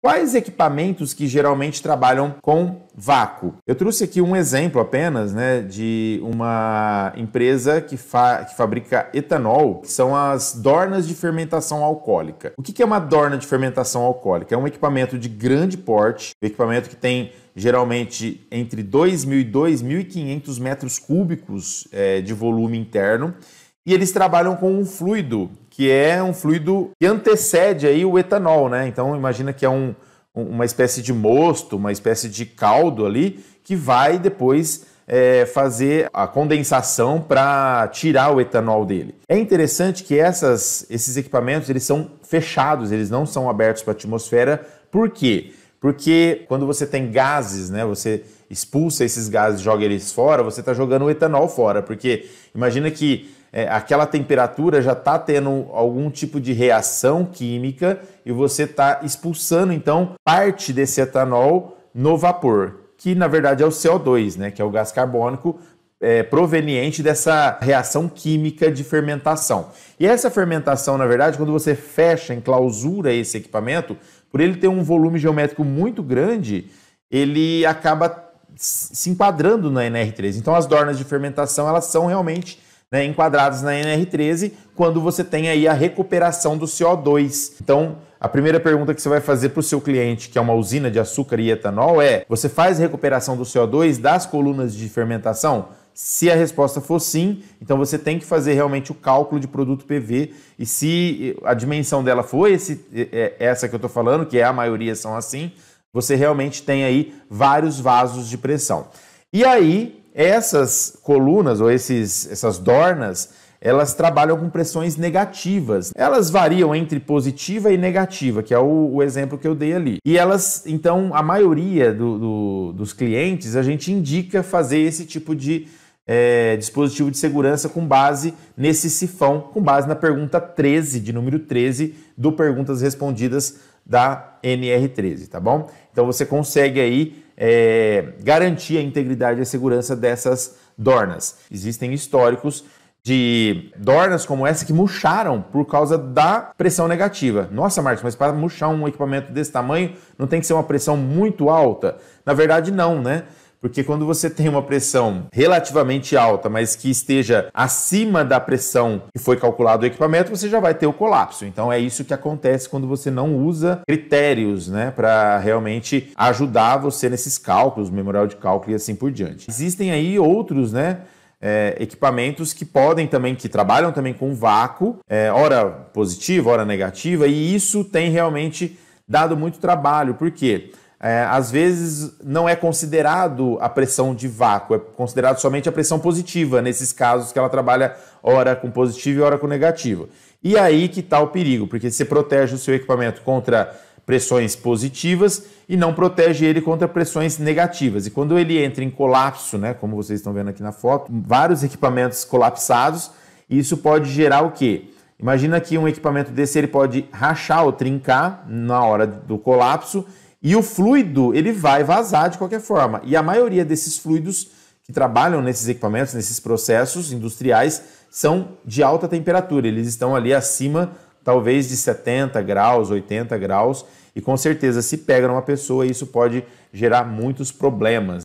Quais equipamentos que geralmente trabalham com vácuo? Eu trouxe aqui um exemplo apenas, né, de uma empresa que fabrica etanol, que são as dornas de fermentação alcoólica. O que é uma dorna de fermentação alcoólica? É um equipamento de grande porte, um equipamento que tem geralmente entre 2.000 e 2.500 metros cúbicos de volume interno, e eles trabalham com um fluido, que é um fluido que antecede aí o etanol, né? Então imagina que é uma espécie de mosto, uma espécie de caldo ali, que vai depois fazer a condensação para tirar o etanol dele. É interessante que esses equipamentos eles são fechados, eles não são abertos para a atmosfera. Por quê? Porque quando você tem gases, né, você expulsa esses gases, joga eles fora, você está jogando o etanol fora, porque imagina que aquela temperatura já está tendo algum tipo de reação química e você está expulsando, então, parte desse etanol no vapor, que na verdade é o CO2, né, que é o gás carbônico proveniente dessa reação química de fermentação. E essa fermentação, na verdade, quando você fecha, enclausura esse equipamento, por ele ter um volume geométrico muito grande, ele acaba se enquadrando na NR13. Então, as dornas de fermentação, elas são realmente enquadradas na NR13 quando você tem aí a recuperação do CO2. Então, a primeira pergunta que você vai fazer para o seu cliente, que é uma usina de açúcar e etanol, você faz recuperação do CO2 das colunas de fermentação? Se a resposta for sim, então você tem que fazer realmente o cálculo de produto PV, e se a dimensão dela for essa que eu estou falando, que a maioria são assim, você realmente tem aí vários vasos de pressão. E aí, essas colunas ou essas dornas, elas trabalham com pressões negativas. Elas variam entre positiva e negativa, que é o exemplo que eu dei ali. E elas, então, a maioria dos clientes, a gente indica fazer esse tipo de dispositivo de segurança com base nesse sifão, com base na pergunta 13, de número 13, do Perguntas Respondidas da NR13, tá bom? Então você consegue aí garantir a integridade e a segurança dessas dornas. Existem históricos de dornas como essa que murcharam por causa da pressão negativa. Nossa, Marcos, mas para murchar um equipamento desse tamanho não tem que ser uma pressão muito alta? Na verdade não, né? Porque quando você tem uma pressão relativamente alta, mas que esteja acima da pressão que foi calculado o equipamento, você já vai ter o colapso. Então é isso que acontece quando você não usa critérios, né, para realmente ajudar você nesses cálculos, memorial de cálculo e assim por diante. Existem aí outros, né, equipamentos que que trabalham também com vácuo, ora positiva, ora negativa, e isso tem realmente dado muito trabalho. Por quê? Às vezes não é considerado a pressão de vácuo, é considerado somente a pressão positiva, nesses casos que ela trabalha ora com positivo e ora com negativo. E aí que está o perigo, porque você protege o seu equipamento contra pressões positivas e não protege ele contra pressões negativas. E quando ele entra em colapso, né, como vocês estão vendo aqui na foto, vários equipamentos colapsados, isso pode gerar o quê? Imagina que um equipamento desse ele pode rachar ou trincar na hora do colapso, e o fluido ele vai vazar de qualquer forma. E a maioria desses fluidos que trabalham nesses equipamentos, nesses processos industriais, são de alta temperatura. Eles estão ali acima, talvez, de 70 graus, 80 graus. E com certeza, se pega numa pessoa, isso pode gerar muitos problemas.